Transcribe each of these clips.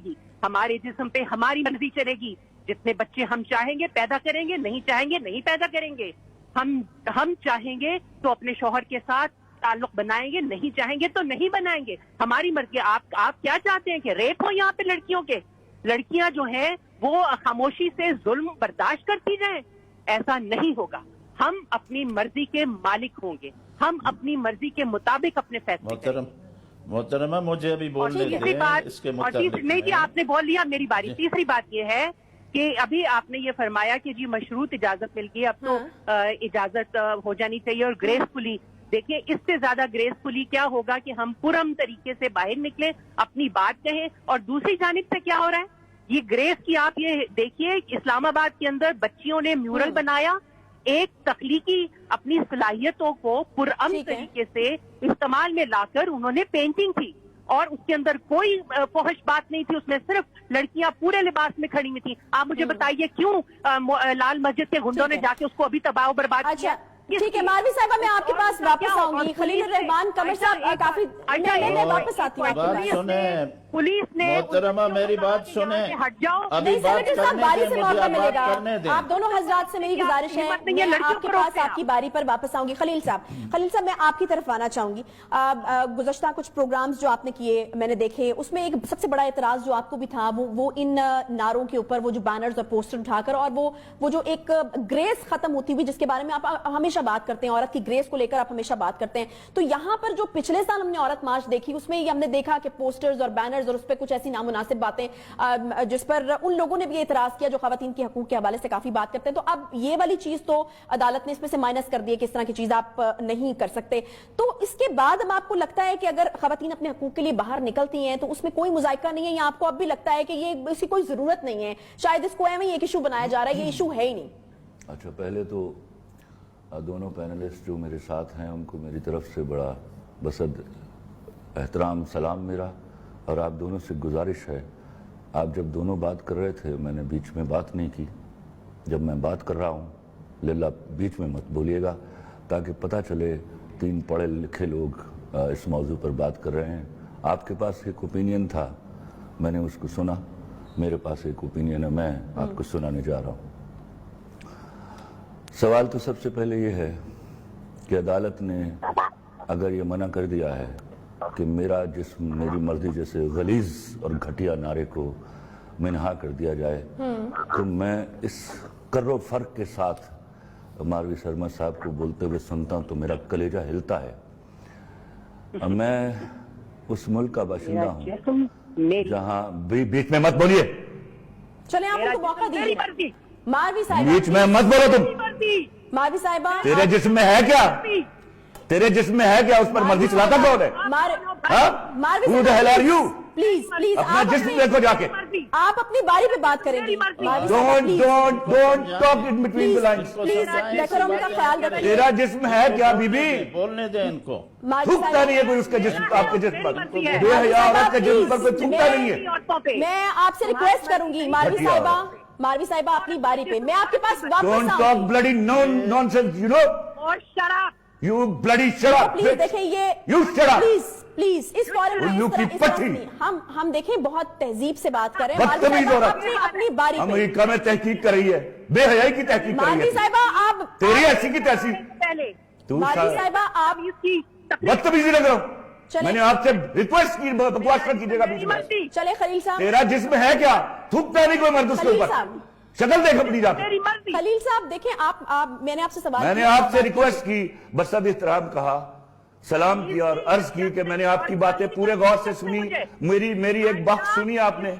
گی, ہمارے جسم پہ ہماری مرضی چلے گی. جتنے بچے ہم چاہیں گے پیدا کریں گے, نہیں چاہیں گے نہیں پیدا کریں گے. ہم چاہیں گے تو اپنے شوہر کے ساتھ تعلق بنائیں گے, نہیں چاہیں گے تو نہیں بنائیں گے, ہماری مرضی. آپ کیا چاہتے ہیں کہ ریپ ہو یہاں پہ لڑکیوں کے؟ لڑکیاں جو ہیں وہ خاموشی سے ظلم برداشت کرتی جائیں؟ ایسا نہیں ہوگا. ہم اپنی مرضی کے مالک ہوں گے, ہم اپنی مرضی کے مطابق اپنے فیصلے کریں گے. محترمہ مجھے ابھی بولنے دیں اس کے متعلق. نہیں جی, آپ نے بول لیا, میری باری. تیسری بات یہ ہے کہ ابھی آپ نے یہ فرمایا کہ جی مشروط اجازت مل گئی, اب تو اجازت ہو جانی چاہیے اور گریسفلی. دیکھیں اس سے زیادہ گریسفلی کیا ہوگا کہ ہم پرم طریقے سے باہر نکلیں, اپنی بات کہیں. اور دوسری جانب سے کیا ہو رہا ہے, یہ گریس کی آپ یہ دیکھیے, اسلام آباد کے اندر بچیوں نے میورل بنایا, ایک تخلیقی اپنی صلاحیتوں کو پرامن طریقے سے استعمال میں لا کر انہوں نے پینٹنگ تھی, اور اس کے اندر کوئی فحش بات نہیں تھی, اس میں صرف لڑکیاں پورے لباس میں کھڑی ہوئی تھیں. آپ مجھے بتائیے کیوں لال مسجد کے گنڈوں نے جا کے اس کو ابھی تباہ و برباد کیا؟ ٹھیک ہے ماروی صاحبہ, میں آپ کے پاس واپس آؤں گی. خلیل الرحمان قمر صاحب کافی میں واپس آتی ہوں. بات سنیں پولیس نے محترمہ, میری بات سنیں. ہٹ جاؤ. ابھی بات کرنے دیں, مجھے اب بات کرنے دیں. آپ دونوں حضرات سے میری گزارش ہے, میں آپ کے پاس آپ کی باری پر واپس آؤں گی. خلیل صاحب میں آپ کی طرف آنا چاہوں گی. گزشتہ کچھ پروگرامز جو آپ نے کیے میں نے دیکھے, اس میں ایک سب سے بڑا اعتراض جو آپ کو بھی تھا وہ ان نعروں کے اوپر, وہ جو بینرز اور پوسٹر اٹھا کر, اور وہ جو ایک گریس ختم ہوتی ہوئی جس کے بارے میں آپ ہمیشہ بات کرتے ہیں, عورت کی گریس کو لے کر آپ ہمیشہ بات کرتے ہیں. تو یہاں پر جو پچھلے سال ہم نے عورت مارچ دیکھی, اس میں ہم نے دیکھا کہ پوسٹرز اور بینرز اور اس پہ کچھ ایسی نامناسب باتیں جس پر ان لوگوں نے بھی اعتراض کیا جو خواتین کے حقوق کے حوالے سے کافی بات کرتے ہیں. تو اب یہ والی چیز تو عدالت نے اس میں سے مائنس کر دی ہے کہ اس طرح کی چیز آپ نہیں کر سکتے. تو اس کے بعد اب آپ کو لگتا ہے کہ اگر خواتین اپنے حقوق کے لیے باہر نکلتی ہیں تو اس میں کوئی مذائقہ نہیں ہے, یا آپ کو اب بھی لگتا ہے کہ یہ اس کی کوئی ضرورت نہیں ہے, شاید اس کو ایک ایشو بنایا جا رہا ہے, یہ ایشو ہے ہی نہیں؟ اچھا, پہلے تو دونوں پینلسٹ جو میرے ساتھ ہیں ان کو میری طرف سے بڑا بسد احترام سلام میرا, اور آپ دونوں سے گزارش ہے, آپ جب دونوں بات کر رہے تھے میں نے بیچ میں بات نہیں کی. جب میں بات کر رہا ہوں للہ بیچ میں مت بولیے گا, تاکہ پتہ چلے تین پڑھے لکھے لوگ اس موضوع پر بات کر رہے ہیں. آپ کے پاس ایک اوپینین تھا, میں نے اس کو سنا, میرے پاس ایک اوپینین ہے, میں آپ کو سنانے جا رہا ہوں. سوال تو سب سے پہلے یہ ہے کہ عدالت نے اگر یہ منع کر دیا ہے کہ میرا جسم میری مرضی جیسے غلیظ اور گھٹیا نعرے کو منہا کر دیا جائے, تو میں اس کر و فرق کے ساتھ ماروی سرما صاحب کو بولتے ہوئے سنتا ہوں تو میرا کلیجہ ہلتا ہے. میں اس ملک کا باشندہ ہوں جہاں بیچ میں مت بولیے, چلیں آپ کو موقع دیجیے. ماروی صاحبہ بیچ میں مت بولو تم. ماروی صاحبہ تیرے جسم میں ہے کیا, تیرے جسم میں ہے کیا, اس پر مرضی چلاتا کون ہے؟ Who the hell are you? Please اپنا جسم دیکھو جا کے. آپ اپنی باری پہ بات کریں گے. Don't talk in between the lines. Decorum کا خیال رکھیں. تیرا جسم ہے کیا بی بی؟ بولنے دیں ان کو. تھوکتا نہیں ہے کوئی اس کے جسم, آپ کے جسم پر بے حیا عورت کے جسم پر کوئی تھوکتا نہیں ہے. میں آپ سے ریکویسٹ کروں گی ماروی صاحبہ اپنی باری پہ, میں آپ کے پاس واپس Don't آؤں talk bloody nonsense, you know? You bloody shut up. Please دیکھیں یہ You shut up. پلیز اس فورم میں الو کی پٹھی. ہم دیکھیں بہت تہذیب سے بات کریں. بدتمیز عورت اپنی باری پہ. امریکہ میں تحقیق کر رہی ہے, بے حیائی کی تحقیق کر رہی ماروی ہے. صاحبہ آپ تیری ایسی کی تحقیق. ماروی صاحبہ آپ بدتمیزی لگ رہا ہوں. میں نے آپ سے ریکویسٹ کی, بکواس نہ کیجیے گا بیچ میں. چلے خلیل صاحب, تیرا جسم ہے کیا, تھوکتا نہیں کوئی مرد اس کے خلیل اوپر. صاحب, شکل دیکھ اپنی جا کے. خلیل صاحب دیکھیں میں نے آپ سے سوال میں نے آپ سے ریکویسٹ کی, بسد احترام کہا, سلام کیا اور عرض کی کہ میں نے آپ کی باتیں پورے غور سے سنی, میری ایک بات سنی آپ نے.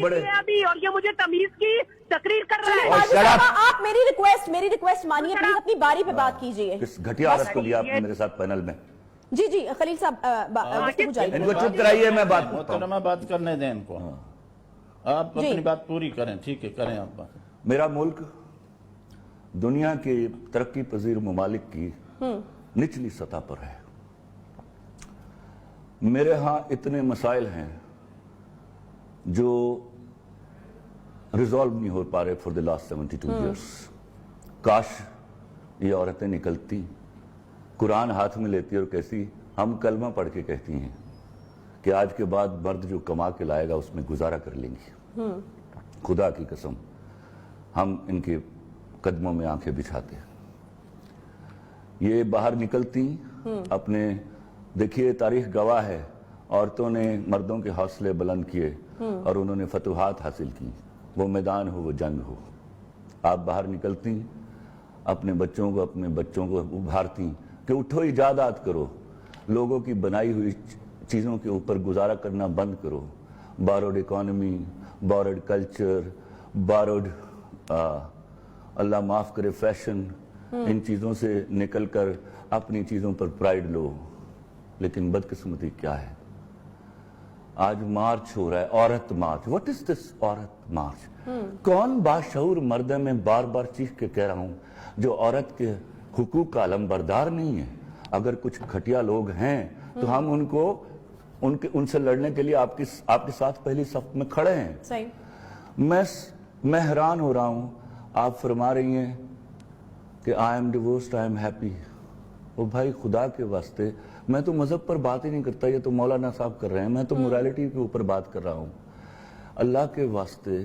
بڑے اور یہ مجھے تمیز کی تقریر کر رہا ہے. آپ میری ریکویسٹ مانیے, پلیز اپنی باری پہ بات کیجیے. اس گھٹیا عورت کو لیا آپ نے میرے ساتھ پینل میں. جی خلیل صاحب ان کو چپ کرائیے, میں بات کرتا ہوں. محترمہ بات کرنے دیں ان کو, آپ اپنی بات پوری کریں. ٹھیک ہے, کریں آپ بات. میرا ملک دنیا کے ترقی پذیر ممالک کی نچلی سطح پر ہے. میرے ہاں اتنے مسائل ہیں جو ریزالو نہیں ہو پا رہے فور دی لاسٹ 72 ایئرس. کاش یہ عورتیں نکلتی, قرآن ہاتھ میں لیتی اور کہتی, ہم کلمہ پڑھ کے کہتی ہیں کہ آج کے بعد مرد جو کما کے لائے گا اس میں گزارا کر لیں گے. خدا کی قسم ہم ان کے قدموں میں آنکھیں بچھاتے ہیں. یہ باہر نکلتی اپنے, دیکھیے تاریخ گواہ ہے, عورتوں نے مردوں کے حوصلے بلند کیے اور انہوں نے فتوحات حاصل کی, وہ میدان ہو وہ جنگ ہو. آپ باہر نکلتی اپنے بچوں کو ابھارتی کہ اٹھو ایجادات کرو, لوگوں کی بنائی ہوئی چیزوں کے اوپر گزارا کرنا بند کرو. Bad economy, bad culture, bad اللہ معاف کرے فیشن, ان چیزوں سے نکل کر اپنی چیزوں پر پرائیڈ لو. لیکن بدقسمتی کیا ہے, آج مارچ ہو رہا ہے, عورت مارچ. واٹ از دس عورت مارچ؟ کون باشعور مرد ہے, میں بار بار چیخ کے کہہ رہا ہوں, جو عورت کے حقوق کا علم بردار نہیں ہے. اگر کچھ گھٹیا لوگ ہیں تو ہم ان سے لڑنے کے لیے آپ کے ساتھ پہلی صف میں کھڑے ہیں. صحیح. میں حیران ہو رہا ہوں, آپ فرما رہی ہیں کہ I am divorced, I am happy. وہ بھائی خدا کے واسطے, میں تو مذہب پر بات ہی نہیں کرتا, یہ تو مولانا صاحب کر رہے ہیں, میں تو مورالٹی کے اوپر بات کر رہا ہوں. اللہ کے واسطے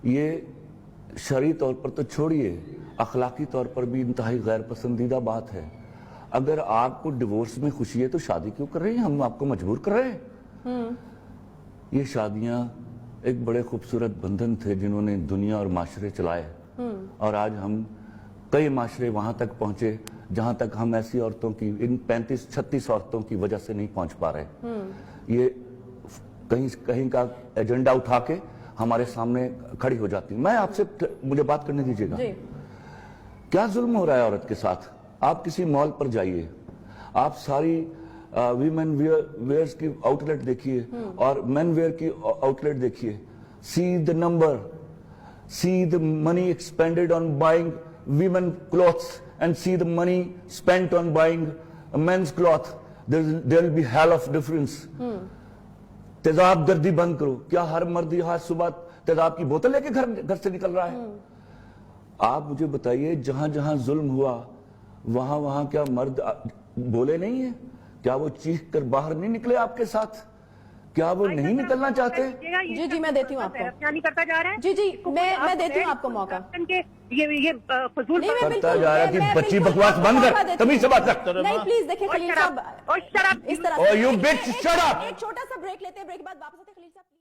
یہ شرعی طور پر تو چھوڑیے, اخلاقی طور پر بھی انتہائی غیر پسندیدہ بات ہے. اگر آپ کو ڈیورس میں خوشی ہے تو شادی کیوں کر رہے ہیں؟ ہم آپ کو مجبور کر رہے ہیں. یہ شادیاں ایک بڑے خوبصورت بندھن تھے جنہوں نے دنیا اور معاشرے چلائے, اور آج ہم کئی معاشرے وہاں تک پہنچے جہاں تک ہم ایسی عورتوں کی, ان 35-36 عورتوں کی وجہ سے نہیں پہنچ پا رہے. یہ کہیں کا ایجنڈا اٹھا کے ہمارے سامنے کھڑی ہو جاتی. میں آپ سے, مجھے بات کرنے دیجیے گا. کیا ظلم ہو رہا ہے عورت کے ساتھ؟ آپ کسی مال پر جائیے, آپ ساری ویمن ویئرز کی آؤٹ لیٹ دیکھیے اور مین ویئر کی آؤٹ لیٹ دیکھیے. See the number, see the money expended on buying women clothes and see the money spent on buying men's cloth. There will be hell of difference. تیزاب گردی بند کرو. کیا ہر مرد یہاں صبح تیزاب کی بوتل لے کے گھر سے نکل رہا ہے؟ آپ مجھے بتائیے, جہاں جہاں ظلم ہوا وہاں کیا مرد بولے نہیں ہیں؟ کیا وہ چیخ کر باہر نہیں نکلے آپ کے ساتھ؟ کیا وہ نہیں نکلنا چاہتے؟ جی میں دیتی ہوں آپ کو. نہیں کرتا جا رہا ہے. جی میں دیتی ہوں آپ کو موقع. یہ فضول کرتا جا رہا ہے کہ بچی بکواس بند کر, تمہیں سے بات کر. نہیں پلیز دیکھیں خلیل صاحب, اور شراب اس طرح Oh, you bitch, shut up! ایک چھوٹا سا بریک لیتے ہیں, بریک کے بعد واپس آتے ہیں. خلیل صاحب